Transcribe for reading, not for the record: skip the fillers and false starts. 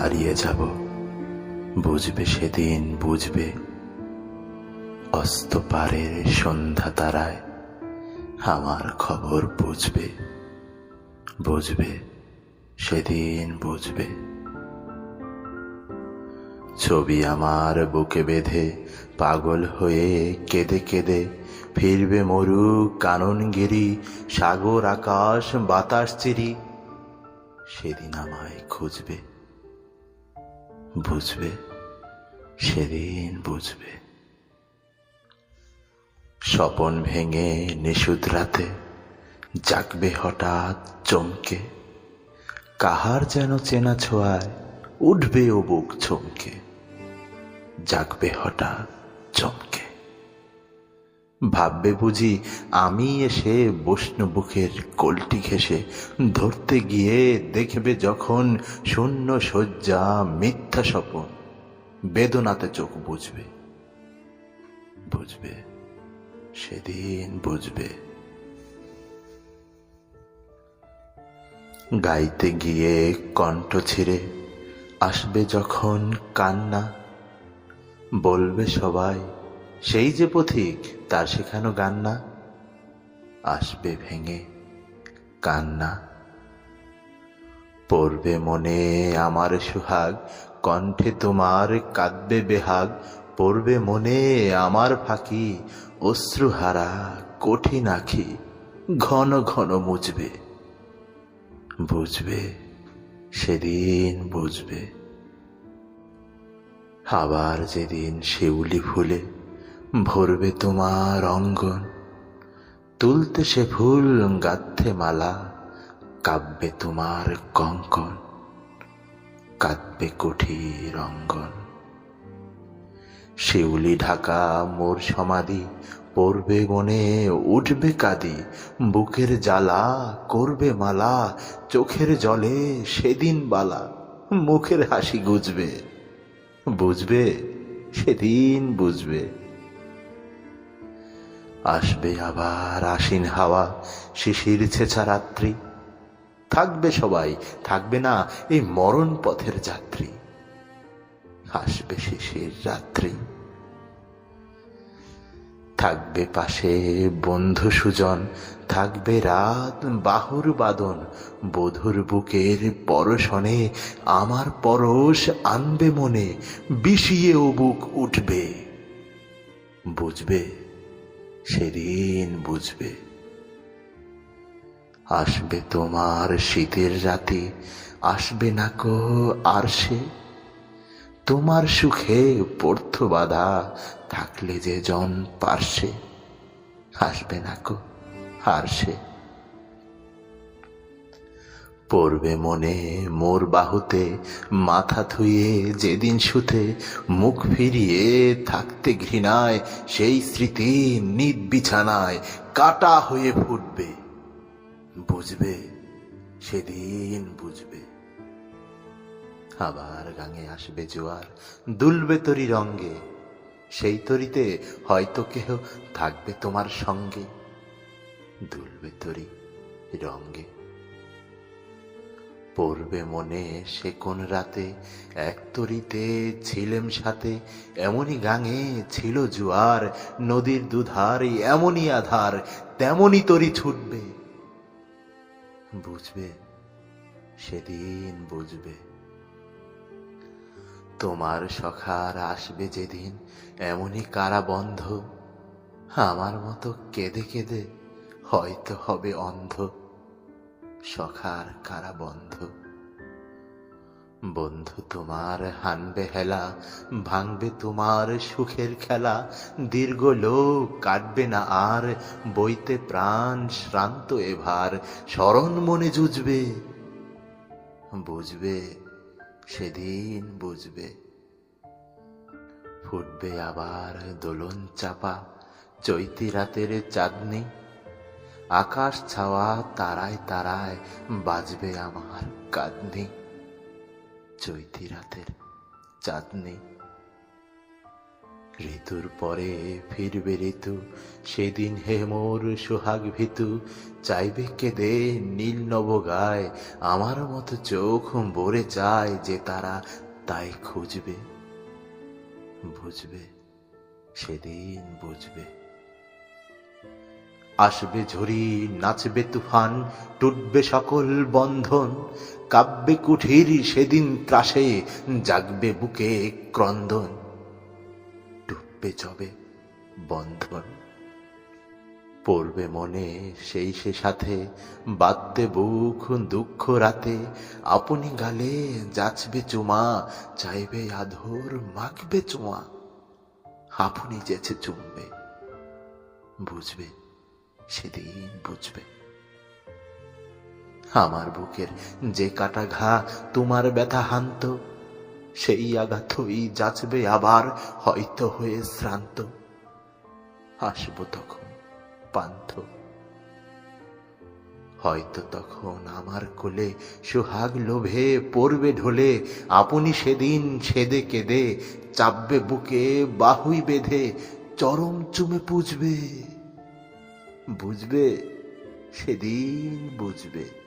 হারিয়ে যাব, বুঝবে সেদিন বুঝবে। অস্ত পারের সন্ধ্যা তারায় আমার খবর বুঝবে, বুঝবে সেদিন বুঝবে। ছবি আমার বুকে বেঁধে পাগল হয়ে কেঁদে কেঁদে ফিরবে মরু কাননগিরি, সাগর আকাশ বাতাস চিরি। সেদিন আমায় খুঁজবে, বুঝবে সেদিন বুঝবে। স্বপন ভেঙে নিশুদ রাতে জাগবে হঠাৎ চমকে, কাহার যেন চেনা ছোঁয়ায় উঠবে ও বুক চমকে। জাগবে হঠাৎ চমকে, ভাববে বুঝি আমি এসে বসনু বুকের কলটি ঘেঁষে। ধরতে গিয়ে দেখবে যখন শূন্য শয্যা মিথ্যা স্বপন, বেদনাতে চোখ বুঝবে, বুঝবে সেদিন বুঝবে। গাইতে গিয়ে কণ্ঠ ছিঁড়ে আসবে যখন কান্না, বলবে সবাই সেই যে পথিক তার শেখানো গান না। আসবে ভেঙে কান্না, পড়বে মনে আমার সুহাগ, কণ্ঠে তোমার কাঁদবে বেহাগ। পড়বে মনে আমার ফাঁকি, অশ্রুহারা কঠিন আঁখি ঘন ঘন মুছবে, বুঝবে সেদিন বুঝবে। আবার যেদিন শিউলি ফুলে ভরবে তোমার অঙ্গন, তুলতে সে ফুল গাঁথতে মালা, কাব্যে তোমার কঙ্কন, কাঁদবে কুঠির অঙ্গন। শিউলি ঢাকা মোর সমাধি, পড়বে মনে উঠবে কাঁদি। বুকের জ্বালা করবে মালা, চোখের জলে সেদিন বালা। মুখের হাসি গুজবে, বুঝবে সেদিন বুঝবে। আসবে আবার আশ্বিন হাওয়া, শিশির ছেঁচা রাত্রি। থাকবে সবাই, থাকবে না এই মরণ পথের যাত্রী। আসবে শিশির রাত্রি, থাকবে পাশে বন্ধু সুজন। থাকবে রাত বাহুর বাদন, বধুর বুকের পরশনে আমার পরশ আনবে মনে। বিষিয়ে ও বুক উঠবে, বুঝবে সেদিন বুঝবে। আসবে তোমার শীতের রাতে, আসবে না কো আর সে। তোমার সুখে পড়তো বাধা, থাকলে যে জন পার্শ্বে। আসবে না কো আর সে। পড়বে মনে মোর বাহুতে মাথা থুয়ে যেদিন শুতে, মুখ ফিরিয়ে থাকতে ঘৃণায় সেই স্মৃতি নিদ বিছানায় কাটা হয়ে ফুটবে, বুঝবে সেদিন বুঝবে। আবার গাঙে আসবে জোয়ার, দুলবে তরি রঙ্গে। সেই তরিতে হয়তো কেহ থাকবে তোমার সঙ্গে, দুলবে তরি রঙ্গে। পড়বে মনে সে কোন রাতে এক তরিতে ছিলেম সাথে। এমনই গাঙে ছিল জোয়ার, নদীর দুধার এমনই আধার, তেমনই তরি ছুটবে, বুঝবে সেদিন বুঝবে। তোমার সখার আসবে যেদিন এমনই কারাবন্ধ, আমার মতো কেঁদে কেঁদে হয়তো হবে অন্ধ। সখার কারাবন্ধ, বন্ধু তোমার হানবে হেলা, ভাঙবে তোমার সুখের খেলা। দীর্ঘ লোক কাটবে না আর, বইতে প্রাণ শ্রান্ত এভার। স্মরণ মনে জুজবে, বুঝবে সেদিন বুঝবে। ফুটবে আবার দোলন চাপা চৈতি রাতের চাঁদনি, আকাশ ছাওয়া তারায় তারায় বাজবে আমার কাঁদনি। চৈতি রাতের চাঁদনি, ঋতুর পরে ফিরবে ঋতু, সেদিন হে মোর সোহাগ ভীতু, চাইবে কেঁদে নীল নব গায়, আমার মতো চোখ ভরে চায় যে তারা তাই খুঁজবে, বুঝবে, সেদিন বুঝবে। আসবে ঝড়ি, নাচবে তুফান, টুটবে সকল বন্ধন, কাব্যে কুঠির সেদিন ত্রাসে, জাগবে বুকে ক্রন্দন, ডুববে চবে বন্ধন। পড়বে মনে সেই সে সাথে, বাঁধতে বুক দুঃখ রাতে, আপনি গালে যাচবে চুমা, চাইবে আধর মাখবে চুমা, আপনি যেছে চুমবে, বুঝবে, সেদিন বুঝবে। আমার বুকের যে কাটা ঘা তোমার ব্যথা হান্ত, সেই আঘাতই যাচবে আবার, হয়তো হয়ে শ্রান্ত, আসবো তখন পান্থ। হয়তো তখন আমার কোলে সোহাগ লোভে পড়বে ঢলে, আপনি সেদিন সেদে কেঁদে, চাপবে বুকে বাহুই বেঁধে, চরম চুমে পুজবে, বুঝবে, সেদিন বুঝবে।